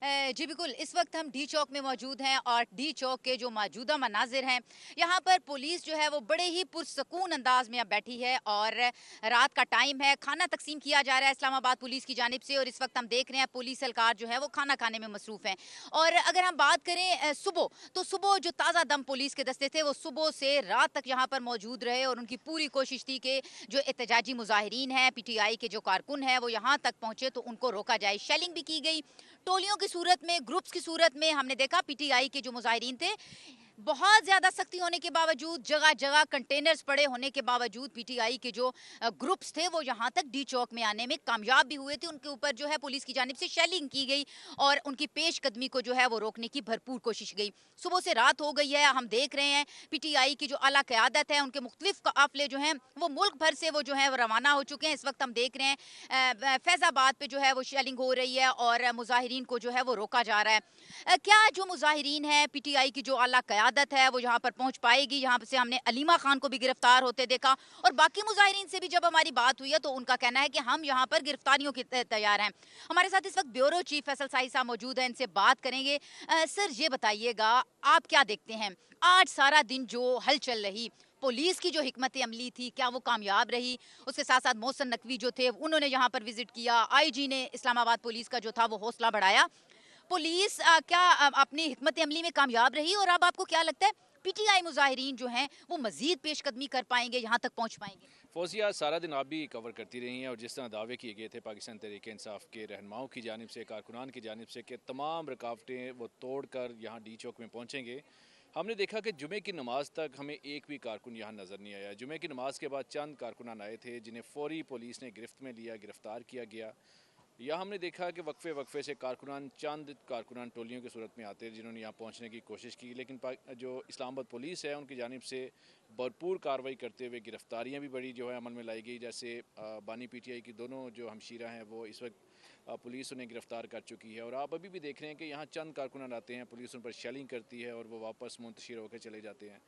जी बिल्कुल, इस वक्त हम डी चौक में मौजूद हैं और डी चौक के जो मौजूदा मनाजिर हैं, यहाँ पर पुलिस जो है वो बड़े ही पुरसकून अंदाज में अब बैठी है और रात का टाइम है, खाना तकसीम किया जा रहा है इस्लामाबाद पुलिस की जानिब से और इस वक्त हम देख रहे हैं पुलिस एहलकार जो है वो खाना खाने में मसरूफ हैं। और अगर हम बात करें सुबह, तो सुबह जो ताज़ा दम पुलिस के दस्ते थे वो सुबह से रात तक यहाँ पर मौजूद रहे और उनकी पूरी कोशिश थी कि जो एहतजाजी मुजाहिरीन हैं, PTI के जो कारकुन हैं वो यहाँ तक पहुँचे तो उनको रोका जाए। शेलिंग भी की गई, टोलियों की सूरत में, ग्रुप्स की सूरत में। हमने देखा PTI के जो मुजाहिरीन थे, बहुत ज़्यादा सख्ती होने के बावजूद, जगह जगह कंटेनर्स पड़े होने के बावजूद PTI के जो ग्रुप्स थे वो यहाँ तक डी चौक में आने में कामयाब भी हुए थे। उनके ऊपर जो है पुलिस की जानिब से शेलिंग की गई और उनकी पेशकदमी को जो है वो रोकने की भरपूर कोशिश गई। सुबह से रात हो गई है, हम देख रहे हैं PTI की जो आला क़यादत है, उनके मुख्तलिफ काफ़िले जो हैं वो मुल्क भर से वो जो है वो रवाना हो चुके हैं। इस वक्त हम देख रहे हैं फैज़ाबाद पे जो है वो शेलिंग हो रही है और मुजाहिरीन को जो है वो रोका जा रहा है। क्या जो मुजाहिरीन है, PTI की जो आला क़यादत है वो यहाँ पर पहुँच पाएगी? यहाँ से हमने अलीमा खान को भी गिरफ्तार होते देखा और बाकी मुजाहिरीन से भी जब हमारी बात हुई है तो उनका कहना है कि हम यहाँ पर गिरफ्तारियों के तैयार हैं। हमारे साथ इस वक्त ब्यूरो चीफ फैसल साही साहब मौजूद हैं, इनसे बात करेंगे। सर ये बताइएगा, आप क्या देखते हैं आज सारा दिन जो हलचल रही, पुलिस की जो हिकमत अमली थी क्या वो कामयाब रही? उसके साथ साथ मोहसन नकवी जो थे उन्होंने यहाँ पर विजिट किया, IG ने इस्लामाबाद पुलिस का जो था वो हौसला बढ़ाया। पुलिस क्या अपनी हिकमत अमली में कामयाब रही और अब आपको क्या लगता है PTI मुजाहिरीन जो हैं वो मजीद पेशकदमी कर पाएंगे, यहाँ तक पहुँच पाएंगे? फौजिया, सारा दिन आप भी कवर करती रही हैं और जिस तरह दावे किए गए थे पाकिस्तान तहरीक इंसाफ के रहनुमाओं की जानिब से, कारकुनान की जानिब से कि तमाम रुकावटें वो तोड़ कर यहाँ डी चौक में पहुँचेंगे, हमने देखा कि जुमे की नमाज तक हमें एक भी कारकुन यहाँ नज़र नहीं आया। जुमे की नमाज के बाद चंद कारकुनान आए थे जिन्हें फौरी पुलिस ने गिरफ्त में लिया, गिरफ्तार किया गया। यहाँ हमने देखा कि वक्फे वक्फे से चंद कारकुनान टोलियों की सूरत में आते हैं जिन्होंने यहाँ पहुँचने की कोशिश की, लेकिन जो इस्लामाबाद पुलिस है उनकी जानिब से भरपूर कार्रवाई करते हुए गिरफ्तारियाँ भी बड़ी जो है अमल में लाई गई। जैसे बानी PTI की दोनों जो हमशीरा हैं वो इस वक्त पुलिस उन्हें गिरफ़्तार कर चुकी है और आप अभी भी देख रहे हैं कि यहाँ चंद कारकुनान आते हैं, पुलिस उन पर शेलिंग करती है और वो वापस मुंतशिर होकर चले जाते हैं।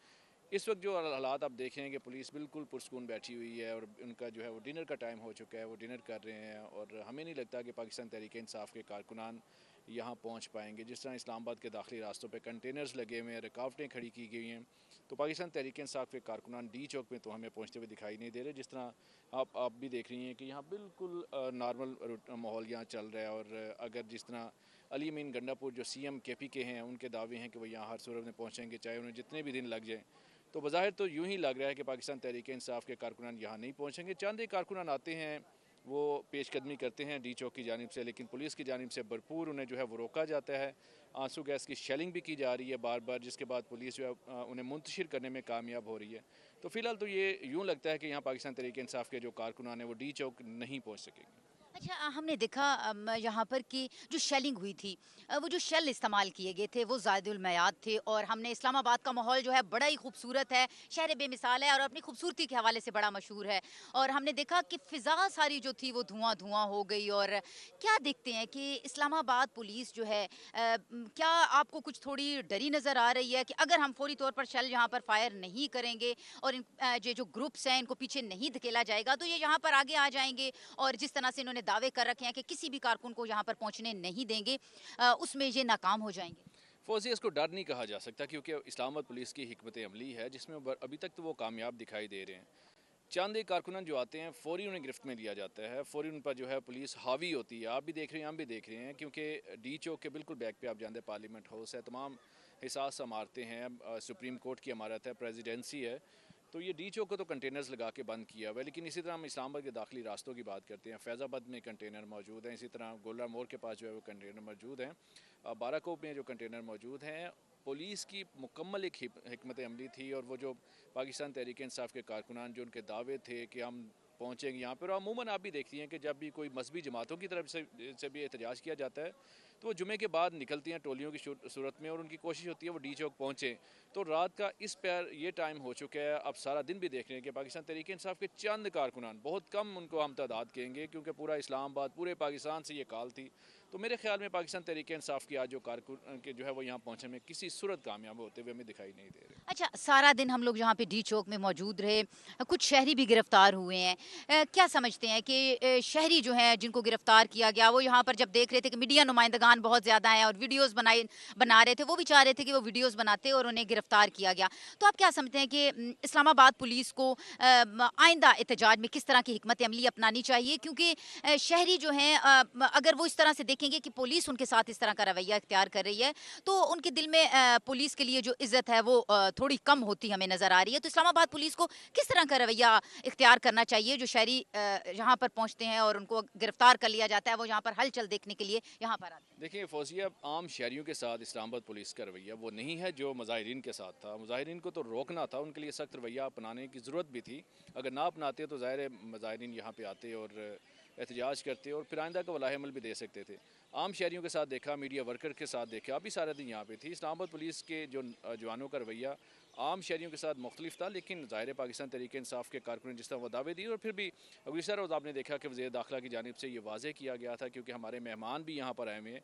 इस वक्त जो हालात आप देख रहे हैं कि पुलिस बिल्कुल पुरसकून बैठी हुई है और उनका जो है वो डिनर का टाइम हो चुका है, वो डिनर कर रहे हैं और हमें नहीं लगता कि पाकिस्तान तहरीक इंसाफ के कारकुनान यहाँ पहुँच पाएंगे। जिस तरह इस्लामाबाद के दाखिली रास्तों पे कंटेनर्स लगे हुए हैं, रुकावटें खड़ी की गई हैं, तो पाकिस्तान तहरीक इंसाफ के कारकुनान डी चौक में तो हमें पहुँचते हुए दिखाई नहीं दे रहे। जिस तरह आप भी देख रही हैं कि यहाँ बिल्कुल नॉर्मल माहौल यहाँ चल रहा है और अगर जिस तरह अली अमीन गंडापुर जो CM KP के हैं उनके दावे हैं कि वो यहाँ हर सूरत में पहुँचेंगे चाहे उन्हें जितने भी दिन लग जाएँ, तो बज़ाहिर तो यूं ही लग रहा है कि पाकिस्तान तहरीक इंसाफ के कारकुनान यहाँ नहीं पहुँचेंगे। चंद एक कारकुनान आते हैं, वो पेशकदमी करते हैं डी चौक की जानिब से, लेकिन पुलिस की जानिब से भरपूर उन्हें जो है वो रोका जाता है। आंसू गैस की शेलिंग भी की जा रही है बार बार, जिसके बाद पुलिस जो है उन्हें मुंतशिर करने में कामयाब हो रही है। तो फिलहाल तो ये यूँ लगता है कि यहाँ पाकिस्तान तहरीक इंसाफ के जो कारकुनान हैं वो डी चौक नहीं पहुँच सकेंगे। अच्छा, हमने देखा यहाँ पर कि जो शेलिंग हुई थी, वो जो शेल इस्तेमाल किए गए थे वो ज़ायदुल मयाद थे और हमने इस्लामाबाद का माहौल जो है बड़ा ही खूबसूरत है, शहर बेमिसाल है और अपनी खूबसूरती के हवाले से बड़ा मशहूर है। और हमने देखा कि फ़िज़ा सारी जो थी वो धुआं धुआं हो गई। और क्या देखते हैं कि इस्लामाबाद पुलिस जो है, क्या आपको कुछ थोड़ी डरी नज़र आ रही है कि अगर हम फौरी तौर पर शेल यहाँ पर फायर नहीं करेंगे और ये जो ग्रुप्स हैं इनको पीछे नहीं धकेला जाएगा तो ये यहाँ पर आगे आ जाएंगे और जिस तरह से इन्होंने दावे कर रखे हैं कि किसी भी कारकुन को यहाँ पर पहुँचने नहीं देंगे, उसमें ये नाकाम हो जाएंगे? फौजी, इसको डर नहीं कहा जा सकता क्योंकि इस्लामाबाद पुलिस की हिकमत अमली है जिसमें अभी तक तो वो कामयाब दिखाई दे रहे हैं। चंद एक कारकुनान जो आते हैं फौरी उन्हें गिरफ्त में लिया जाता है, फौरी उन पर जो है पुलिस हावी होती है। आप भी देख रहे हैं, हम भी देख रहे हैं, क्योंकि डी चौक के बिल्कुल बैक पे आप जानते हैं पार्लियामेंट हाउस है, तमाम हिसास इमारतें हैं, सुप्रीम कोर्ट की इमारत है, प्रेसिडेंसी है। तो ये डी चौक को तो कंटेनर्स लगा के बंद किया हुआ है, लेकिन इसी तरह हम इस्लामाबाद के दाखिली रास्तों की बात करते हैं। फैज़ाबाद में कंटेनर मौजूद हैं, इसी तरह गोला मोड़ के पास जो है वो कंटेनर मौजूद हैं, बाराकोप में जो कंटेनर मौजूद हैं। पुलिस की मुकम्मल एक हिकमत अमली थी और वो जो पाकिस्तान तहरीक इंसाफ के कारकुनान जो उनके दावे थे कि हम पहुँचेंगे यहाँ पर, और अमूमन आप भी देखती हैं कि जब भी कोई मजहबी जमातों की तरफ से भी एहतजाज किया जाता है तो वो जुमे के बाद निकलती हैं टोलियों की सूरत में और उनकी कोशिश होती है वो डी चौक पहुँचें। तो रात का इस पर ये टाइम हो चुका है, अब सारा दिन भी देख रहे हैं कि पाकिस्तान तहरीक इंसाफ के चंद कारकुनान, बहुत कम उनको हम तादाद कहेंगे क्योंकि पूरा इस्लामाबाद, पूरे पाकिस्तान से ये कॉल थी, तो मेरे ख्याल में पाकिस्तान तहरीक इंसाफ की आज जो कारकुन के जो है वो यहाँ पहुँचने में किसी सूरत कामयाब होते हुए हमें दिखाई नहीं दे रहे। अच्छा, सारा दिन हम लोग यहाँ पे डी चौक में मौजूद रहे, कुछ शहरी भी गिरफ्तार हुए हैं। क्या समझते हैं कि शहरी जो हैं जिनको गिरफ्तार किया गया वो यहाँ पर जब देख रहे थे कि मीडिया नुमाइंदगान मैदान बहुत ज़्यादा है और वीडियोज़ बना रहे थे, वो भी चाह रहे थे कि वो वीडियोज़ बनाते और उन्हें गिरफ्तार किया गया। तो आप क्या समझते हैं कि इस्लामाबाद पुलिस को आइंदा एहतजाज में किस तरह की हिकमत अमली अपनानी चाहिए? क्योंकि शहरी जो हैं अगर वो इस तरह से देखेंगे कि पुलिस उनके साथ इस तरह का रवैया इख्तियार कर रही है, तो उनके दिल में पुलिस के लिए जो इज़्ज़त है वो थोड़ी कम होती हमें नज़र आ रही है। तो इस्लामाबाद पुलिस को किस तरह का रवैया इख्तियार करना चाहिए जो शहरी यहाँ पर पहुँचते हैं और उनको गिरफ्तार कर लिया जाता है, वो यहाँ पर हलचल देखने के लिए यहाँ पर आते हैं? देखिए फौजिया, आम शहरियों के साथ इस्लामाबाद पुलिस का रवैया वो नहीं है जो मुजाहिरीन के साथ था। मुजाहिरीन को तो रोकना था, उनके लिए सख्त रवैया अपनाने की ज़रूरत भी थी। अगर ना अपनाते तो ज़ाहिर है मुजाहिरीन यहाँ पे आते और एहतजाज करते और फिर आइंदा का वलाह अमल भी दे सकते थे। आम शहरियों के साथ देखा, मीडिया वर्कर के साथ देखा, अभी सारा दिन यहाँ पे थी। इस्लामाबाद पुलिस के जो जवानों का रवैया आम शहरियों के साथ मुख्तलिफ था, लेकिन ज़ाहिर पाकिस्तान तहरीक इंसाफ के कारकुन जिस तरह वो दावे दिए और फिर भी गुज़श्ता रोज़ आपने देखा कि वज़ीर दाखिला की जानिब से ये वाज़ेह किया गया था, क्योंकि हमारे मेहमान भी यहाँ पर आए हुए हैं,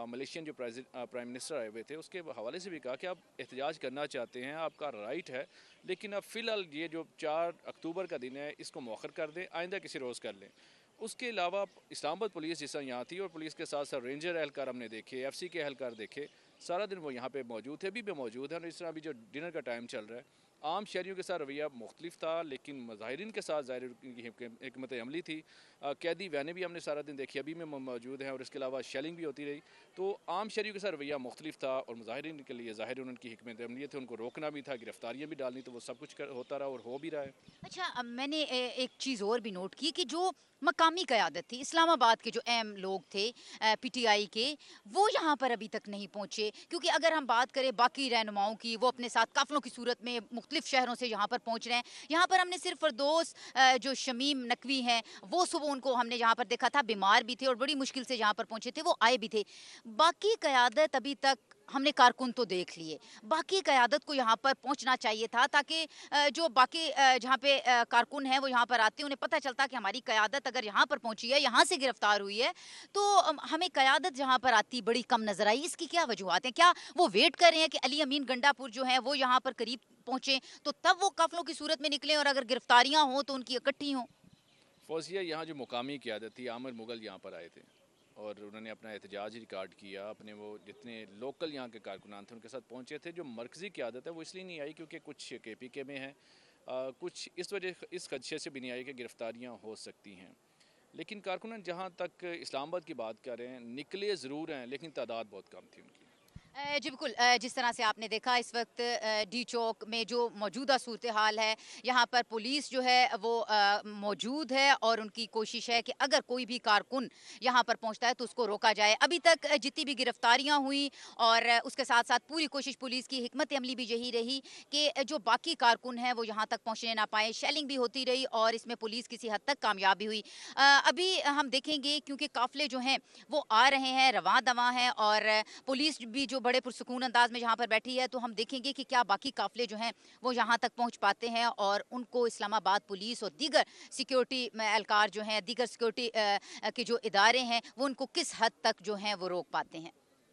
मलेशियन जो प्राइम मिनिस्टर आए हुए थे, उसके हवाले से भी कहा कि आप एहतजाज करना चाहते हैं, आपका राइट है, लेकिन अब फ़िलहाल ये जो 4 अक्टूबर का दिन है इसको मौखर कर दें, आइंदा किसी रोज़ कर लें। उसके अलावा इस्लामाबाद पुलिस जिस तरह यहाँ थी और पुलिस के साथ साथ रेंजर एहलकार हमने देखे, एफसी के एहलकार देखे, सारा दिन वो यहाँ पे मौजूद थे, अभी भी मौजूद हैं। और इस तरह अभी जो डिनर का टाइम चल रहा है, आम शहरियों के साथ रवैया मुख्तलिफ था, लेकिन मुजाहिरीन के साथ ज़ाहिर उनकी हिकमत अमली थी। कैदी वैने भी हमने सारा दिन देखी, अभी में मौजूद हैं, और इसके अलावा शेलिंग भी होती रही। तो आम शहरियों के साथ रवैया मुख्तलिफ था और मुजाहिरीन के लिए ज़ाहिर उनकी हिकमत अमली थी, उनको रोकना भी था, गिरफ्तारियाँ भी डालनी, तो वो सब कुछ होता रहा और हो भी रहा है। अच्छा, अब मैंने एक चीज़ और भी नोट की कि जो मकामी क़यादत थी, इस्लामाबाद के जो अहम लोग थे पीटीआई के, वो यहाँ पर अभी तक नहीं पहुँचे। क्योंकि अगर हम बात करें बाकी रहनुमाओं की, वो अपने साथ काफ़िलों की सूरत में मुख्तलिफ शहरों से यहाँ पर पहुँच रहे हैं। यहाँ पर हमने सिर्फ फरदौस जो शमीम नकवी हैं, वो सुबह उनको हमने यहाँ पर देखा था, बीमार भी थे और बड़ी मुश्किल से यहाँ पर पहुँचे थे, वो आए भी थे। बाकी क़यादत अभी तक हमने कारकुन तो देख लिए, बाकी क़यादत को यहाँ पर पहुँचना चाहिए था, ताकि जो बाकी जहाँ पे कारकुन हैं वो यहाँ पर आते हैं, उन्हें पता चलता कि हमारी क़यादत अगर यहाँ पर पहुँची है, यहाँ से गिरफ्तार हुई है, तो हमें क़यादत जहाँ पर आती बड़ी कम नज़र आई। इसकी क्या वजूहत हैं? क्या वो वेट कर रहे हैं कि अली अमीन गंडापुर जो हैं वो यहाँ पर करीब पहुँचे, तो तब वो काफ़िलों की सूरत में निकलें और अगर गिरफ्तारियाँ हों तो उनकी इकट्ठी हों? फौजिया, यहाँ जो मुकामी क़यादत थी, आमिर मुग़ल यहाँ पर आए थे और उन्होंने अपना एहतजाज रिकॉर्ड किया। अपने वो जितने लोकल यहाँ के कारकुनान थे उनके साथ पहुँचे थे। जो मरकज़ी क़यादत है वो इसलिए नहीं आई क्योंकि कुछ केपीके में है, कुछ इस खदशे से भी नहीं आई कि गिरफ्तारियाँ हो सकती हैं। लेकिन कारकुनान जहाँ तक इस्लामाबाद की बात करें, निकले ज़रूर हैं, लेकिन तादाद बहुत कम थी उनकी। जी बिल्कुल, जिस तरह से आपने देखा इस वक्त डी चौक में जो मौजूदा सूरत हाल है, यहाँ पर पुलिस जो है वो मौजूद है और उनकी कोशिश है कि अगर कोई भी कारकुन यहाँ पर पहुँचता है तो उसको रोका जाए। अभी तक जितनी भी गिरफ्तारियाँ हुई और उसके साथ साथ पूरी कोशिश पुलिस की हिकमत अमली भी यही रही कि जो बाकी कारकुन हैं वो यहाँ तक पहुँचने ना पाए। शेलिंग भी होती रही और इसमें पुलिस किसी हद तक कामयाब भी हुई। अभी हम देखेंगे क्योंकि काफ़िले जो हैं वो आ रहे हैं, रवां दवां हैं और पुलिस भी जो बड़े पुरसुकून अंदाज में यहाँ पर बैठी है, तो हम देखेंगे कि क्या बाकी काफ़िले जो हैं वो यहाँ तक पहुँच पाते हैं और उनको इस्लामाबाद पुलिस और दीगर सिक्योरिटी एहलकार जो हैं, दीगर सिक्योरिटी के जो इदारे हैं, वो उनको किस हद तक जो हैं वो रोक पाते हैं।